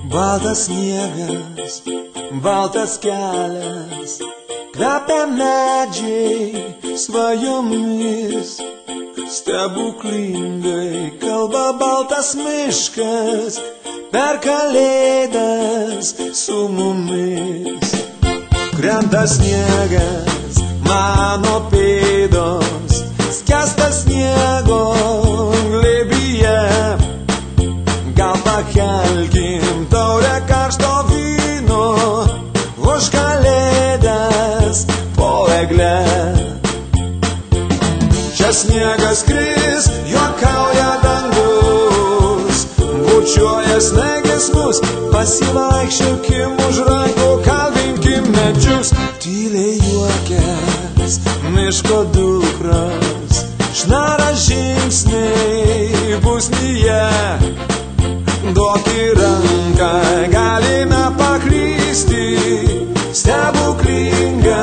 Baltas sniegas, baltas kelias, kvepia medžiai svajomis. Stebuklingai kalba baltas miškas, per kalėdas su mumis. Krenta sniegas, mano pėdos, skęstas sniego glėbyje. Gal pakelkim taurę karšto vyno, už kalėdas po egle. Čia sniegas kris, juokauja dangus, bučiuoja snaigės mus, pasivaikščiokim už rankų, kalbinkim medžius. Tyliai juokias miško dukros, šnara žingsniai pusnyje. Duok į ranką, galime paklysti, stebuklingą